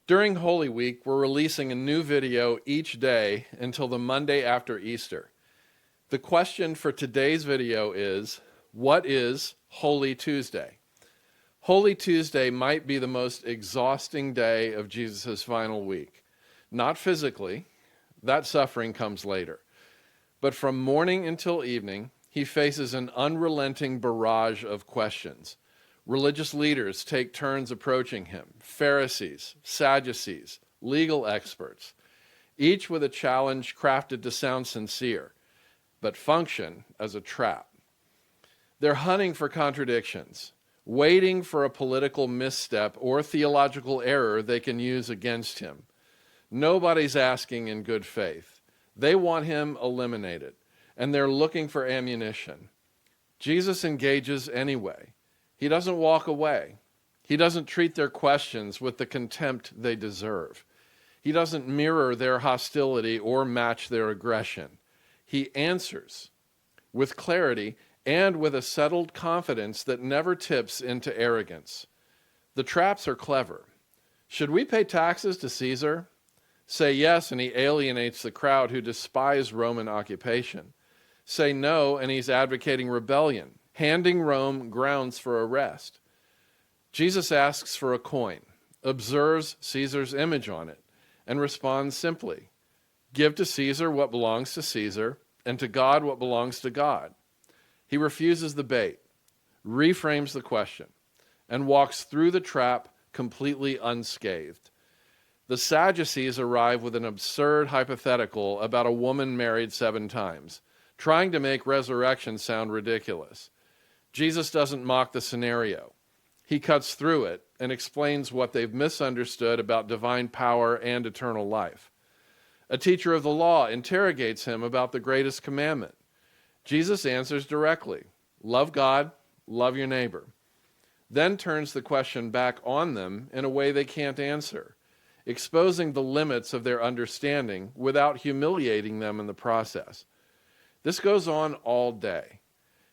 During Holy Week, we're releasing a new video each day until the Monday after Easter. The question for today's video is, what is Holy Tuesday? Holy Tuesday might be the most exhausting day of Jesus' final week. Not physically, that suffering comes later. But from morning until evening, he faces an unrelenting barrage of questions. Religious leaders take turns approaching him, Pharisees, Sadducees, legal experts, each with a challenge crafted to sound sincere, but function as a trap. They're hunting for contradictions, waiting for a political misstep or theological error they can use against him. Nobody's asking in good faith. They want him eliminated, and they're looking for ammunition. Jesus engages anyway. He doesn't walk away. He doesn't treat their questions with the contempt they deserve. He doesn't mirror their hostility or match their aggression. He answers with clarity and with a settled confidence that never tips into arrogance. The traps are clever. Should we pay taxes to Caesar? Say yes, and he alienates the crowd who despise Roman occupation. Say no, and he's advocating rebellion, handing Rome grounds for arrest. Jesus asks for a coin, observes Caesar's image on it, and responds simply, give to Caesar what belongs to Caesar, and to God what belongs to God. He refuses the bait, reframes the question, and walks through the trap completely unscathed. The Sadducees arrive with an absurd hypothetical about a woman married 7 times, trying to make resurrection sound ridiculous. Jesus doesn't mock the scenario. He cuts through it and explains what they've misunderstood about divine power and eternal life. A teacher of the law interrogates him about the greatest commandment. Jesus answers directly, love God, love your neighbor. Then turns the question back on them in a way they can't answer, exposing the limits of their understanding without humiliating them in the process. This goes on all day.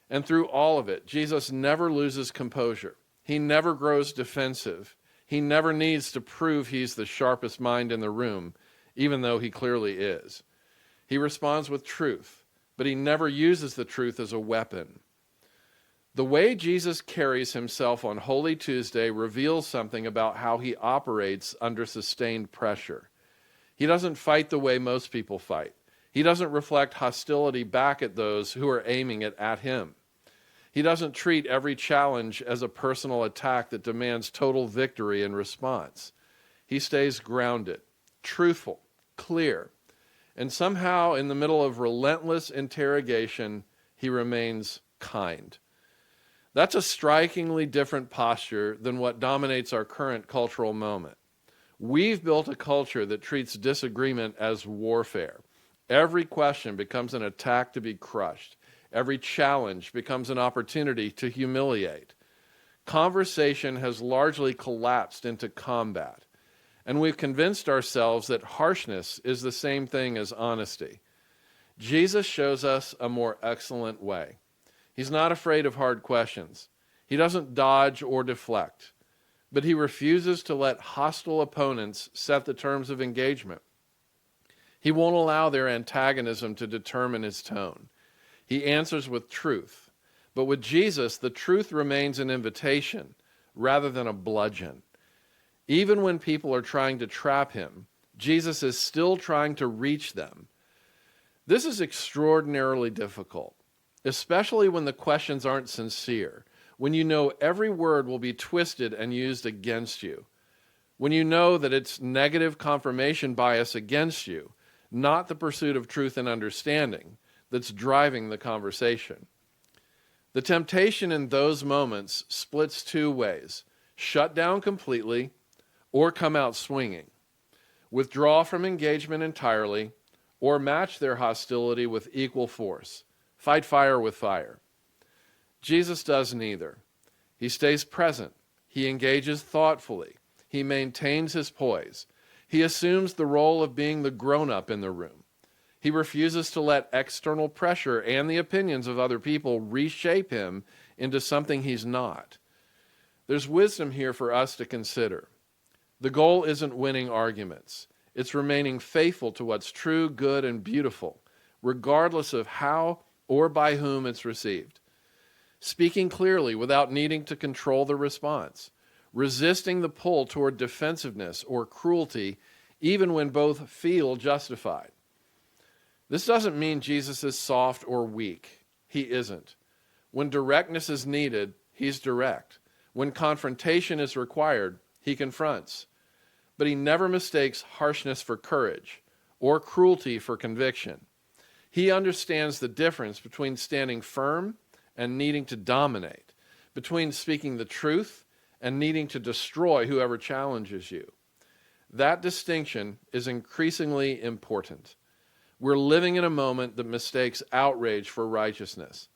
And through all of it, Jesus never loses composure. He never grows defensive. He never needs to prove he's the sharpest mind in the room, even though he clearly is. He responds with truth, but he never uses the truth as a weapon. The way Jesus carries himself on Holy Tuesday reveals something about how he operates under sustained pressure. He doesn't fight the way most people fight. He doesn't reflect hostility back at those who are aiming it at him. He doesn't treat every challenge as a personal attack that demands total victory in response. He stays grounded, truthful, clear, and somehow in the middle of relentless interrogation, he remains kind. That's a strikingly different posture than what dominates our current cultural moment. We've built a culture that treats disagreement as warfare. Every question becomes an attack to be crushed. Every challenge becomes an opportunity to humiliate. Conversation has largely collapsed into combat, and we've convinced ourselves that harshness is the same thing as honesty. Jesus shows us a more excellent way. He's not afraid of hard questions. He doesn't dodge or deflect, but he refuses to let hostile opponents set the terms of engagement. He won't allow their antagonism to determine his tone. He answers with truth. But with Jesus, the truth remains an invitation rather than a bludgeon. Even when people are trying to trap him, Jesus is still trying to reach them. This is extraordinarily difficult, especially when the questions aren't sincere, when you know every word will be twisted and used against you, when you know that it's negative confirmation bias against you, not the pursuit of truth and understanding, that's driving the conversation. The temptation in those moments splits 2 ways: shut down completely or come out swinging, withdraw from engagement entirely, or match their hostility with equal force, fight fire with fire. Jesus does neither. He stays present. He engages thoughtfully. He maintains his poise. He assumes the role of being the grown-up in the room. He refuses to let external pressure and the opinions of other people reshape him into something he's not. There's wisdom here for us to consider. The goal isn't winning arguments. It's remaining faithful to what's true, good, and beautiful, regardless of how or by whom it's received. Speaking clearly without needing to control the response. Resisting the pull toward defensiveness or cruelty, even when both feel justified. This doesn't mean Jesus is soft or weak. He isn't. When directness is needed, he's direct. When confrontation is required, he confronts. But he never mistakes harshness for courage or cruelty for conviction. He understands the difference between standing firm and needing to dominate, between speaking the truth and needing to destroy whoever challenges you. That distinction is increasingly important. We're living in a moment that mistakes outrage for righteousness.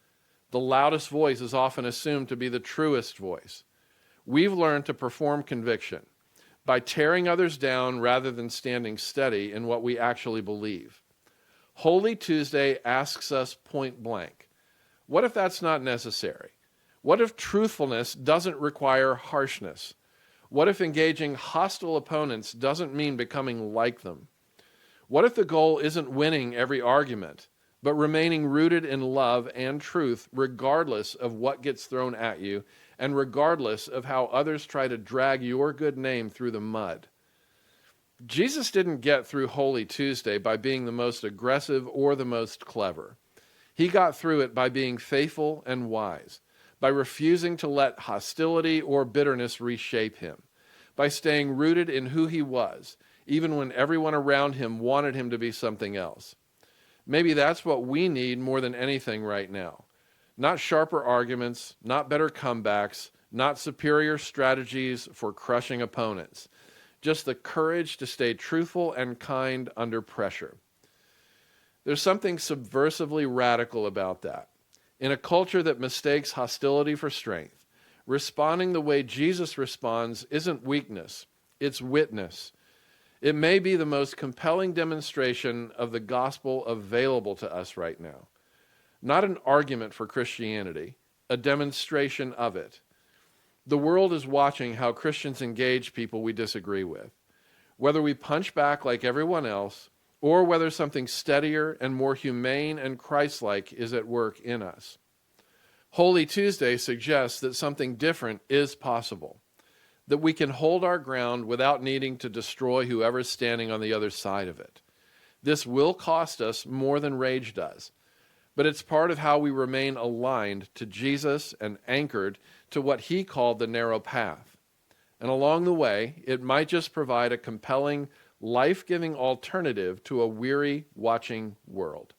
The loudest voice is often assumed to be the truest voice. We've learned to perform conviction by tearing others down rather than standing steady in what we actually believe. Holy Tuesday asks us point blank, what if that's not necessary? What if truthfulness doesn't require harshness? What if engaging hostile opponents doesn't mean becoming like them? What if the goal isn't winning every argument, but remaining rooted in love and truth regardless of what gets thrown at you and regardless of how others try to drag your good name through the mud? Jesus didn't get through Holy Tuesday by being the most aggressive or the most clever. He got through it by being faithful and wise, by refusing to let hostility or bitterness reshape him, by staying rooted in who he was, even when everyone around him wanted him to be something else. Maybe that's what we need more than anything right now. Not sharper arguments, not better comebacks, not superior strategies for crushing opponents. Just the courage to stay truthful and kind under pressure. There's something subversively radical about that. In a culture that mistakes hostility for strength, responding the way Jesus responds isn't weakness, it's witness. It may be the most compelling demonstration of the gospel available to us right now. Not an argument for Christianity, a demonstration of it. The world is watching how Christians engage people we disagree with, whether we punch back like everyone else, or whether something steadier and more humane and Christ-like is at work in us. Holy Tuesday suggests that something different is possible, that we can hold our ground without needing to destroy whoever's standing on the other side of it. This will cost us more than rage does, but it's part of how we remain aligned to Jesus and anchored to what he called the narrow path. And along the way, it might just provide a compelling, life-giving alternative to a weary, watching world.